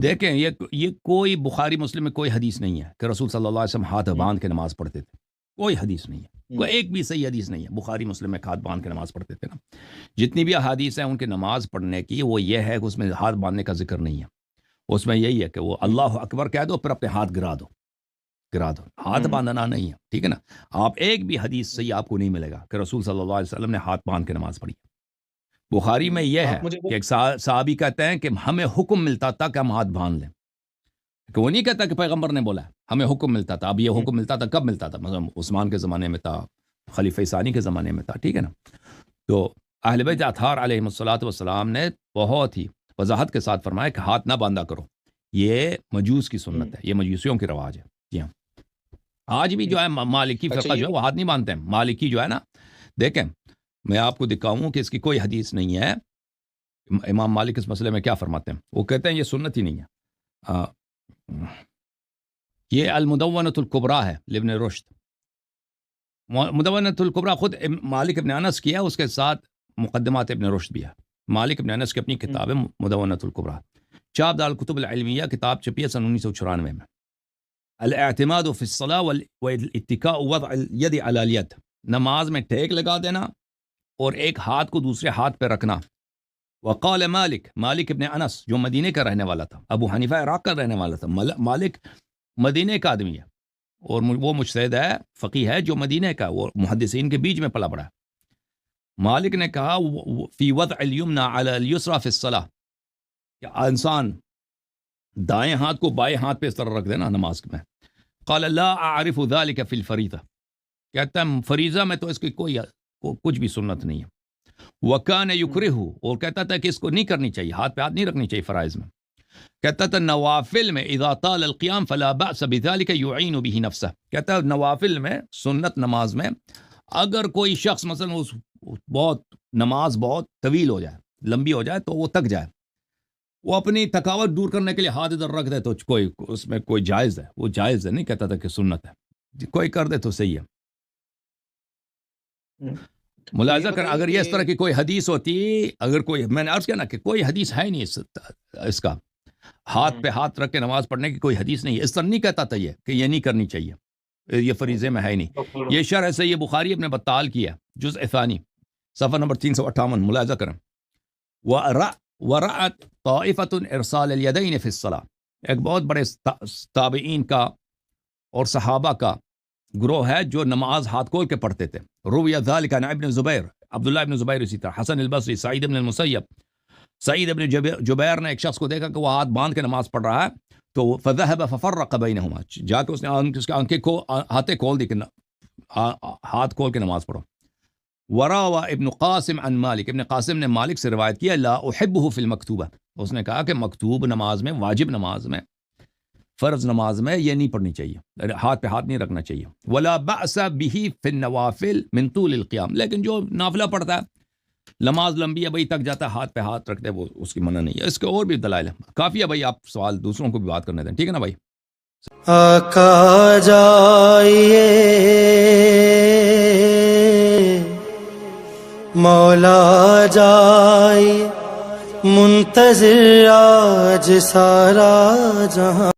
دیکھیں یہ کوئی بخاری مسلم میں کوئی حدیث نہیں ہے کہ رسول صلی اللہ علیہ وسلم ہاتھ باندھ کے نماز پڑھتے تھے. کوئی حدیث نہیں ہے, کوئی ایک بھی صحیح حدیث نہیں ہے بخاری مسلم میں ہاتھ باندھ کے نماز پڑھتے تھے نا. جتنی بھی احادیث ہیں ان کے نماز پڑھنے کی وہ یہ ہے کہ اس میں ہاتھ باندھنے کا ذکر نہیں ہے. اس میں یہی ہے کہ وہ اللہ اکبر کہہ دو پھر اپنے ہاتھ گرا دو, ہاتھ باندھنا نہیں ہے, ٹھیک ہے نا. آپ ایک بھی حدیث صحیح آپ کو نہیں ملے گا کہ رسول صلی اللہ علیہ وسلم نے ہاتھ باندھ کے نماز پڑھی. بخاری میں یہ ہے کہ ایک صحابی کہتے ہیں کہ ہمیں حکم ملتا تھا کہ ہم ہاتھ باندھ لیں, کہ وہ نہیں کہتا کہ پیغمبر نے بولا, ہمیں حکم ملتا تھا. اب یہ حکم ملتا تھا کب ملتا تھا؟ مثلا عثمان کے زمانے میں تھا, خلیفہ ثانی کے زمانے میں تھا, ٹھیک ہے نا. تو اہل بیت اطہار علیہم الصلوۃ والسلام نے بہت ہی وضاحت کے ساتھ فرمایا کہ ہاتھ نہ باندھا کرو, یہ مجوس کی سنت ہے, یہ مجوسیوں کی رواج ہے. جی ہاں, آج بھی جو ہے مالکی فرقہ جو ہے وہ ہاتھ نہیں باندھتے ہیں. مالکی جو ہے نا, دیکھیں میں آپ کو دکھاؤں کہ اس کی کوئی حدیث نہیں ہے. امام مالک اس مسئلے میں کیا فرماتے ہیں, وہ کہتے ہیں یہ سنت ہی نہیں ہے. یہ المدونۃ الکبریٰ ہے لابن رشد. مدونۃ الکبریٰ خود مالک ابن انس کی ہے, اس کے ساتھ مقدمات ابن رشد بھی ہے. مالک ابن انس کی اپنی کتاب ہے مدونۃ الکبریٰ, چاپ دار الکتب العلمیہ, کتاب چھپی ہے سن 1994 میں. الاعتماد فی الصلاۃ والاتکاء وضع الید علی الید, نماز میں ٹیک لگا دینا اور ایک ہاتھ کو دوسرے ہاتھ پہ رکھنا. وقال مالک ابن انس جو مدینے کا رہنے والا تھا, ابو حنیفہ عراق کا رہنے والا تھا, مالک مدینے کا آدمی ہے اور وہ مجتہد ہے, فقیہ ہے جو مدینے کا, وہ محدثین کے بیچ میں پلا بڑا ہے. مالک نے کہا فی وضع الیمنى علی الیسری فی الصلاۃ, کہ انسان دائیں ہاتھ کو بائیں ہاتھ پہ اس طرح رکھ دینا نماز میں. قال لا اعرف ذلك فی الفریضہ, کہتا ہے فریضہ میں تو اس کی کچھ بھی سنت نہیں ہے. وکان یکرہ, اور کہتا تھا کہ اس کو نہیں کرنی چاہیے, ہاتھ پہ ہاتھ نہیں رکھنی چاہیے فرائض میں. کہتا تھا نوافل میں اذا طال القیام فلا بأس بذلك يعین به نفسه, کہتا ہے نوافل میں سنت نماز میں اگر کوئی شخص مثلا نماز بہت طویل ہو جائے, لمبی ہو جائے, تو وہ تک جائے, وہ اپنی تھکاوٹ دور کرنے کے لیے ہاتھ ادھر رکھ دے تو کوئی اس میں کوئی جائز ہے, وہ جائز ہے, نہیں کہتا تھا کہ سنت ہے, کوئی کر دے تو صحیح ہے. ملاحظہ کر, اگر یہ اس طرح کی کوئی حدیث ہوتی, اگر کوئی, میں نے عرض کیا نا کہ کوئی حدیث ہے نہیں اس کا ہاتھ پہ ہاتھ رکھ کے نماز پڑھنے کی کوئی حدیث نہیں ہے. اس طرح نہیں کہتا تھا یہ کہ یہ نہیں کرنی چاہیے, یہ فریضے میں ہے نہیں. یہ شرح صحیح بخاری ابن بطال کی ہے, جزء ثانی, صفحہ نمبر 358, ملاحظہ کریں. وَرَأَتْ طَائِفَةٌ إِرْسَالَ الْيَدَيْنِ فِي الصَّلَاةِ, ایک بہت بڑے تابعین کا اور صحابہ کا گروہ ہے جو نماز ہاتھ کھول کے پڑھتے تھے. روی ذلك عن ابن زبیر, عبداللہ ابن زبیر, اسی طرح حسن البصری, سعید ابن المسیب. سعید ابن جبیر نے ایک شخص کو دیکھا کہ وہ ہاتھ باندھ کے نماز پڑھ رہا ہے, تو فذهب ففرق بینہما, جا کے اس نے آنکھیں ہاتھیں کھول دی کہ ہاتھ کھول کے نماز پڑھو. وراوا ابن قاسم عن مالک, ابن قاسم نے مالک سے روایت کیا لا احبہ فی المکتوبہ, اس نے کہا کہ مکتوب نماز میں, واجب نماز میں, فرض نماز میں یہ نہیں پڑھنی چاہیے, ہاتھ پہ ہاتھ نہیں رکھنا چاہیے. ولا بأس به فی النوافل من طول القیام, لیکن جو نافلہ پڑھتا ہے, نماز لمبی ہے بھائی, تک جاتا ہے, ہاتھ پہ ہاتھ رکھتے, وہ اس کی منع نہیں ہے. اس کے اور بھی دلائل ہیں, کافی ہے بھائی, آپ سوال دوسروں کو بھی بات کرنے دیں, ٹھیک ہے نا بھائی. آقا جائیے, مولا جائیے, منتظر آج سارا جہاں.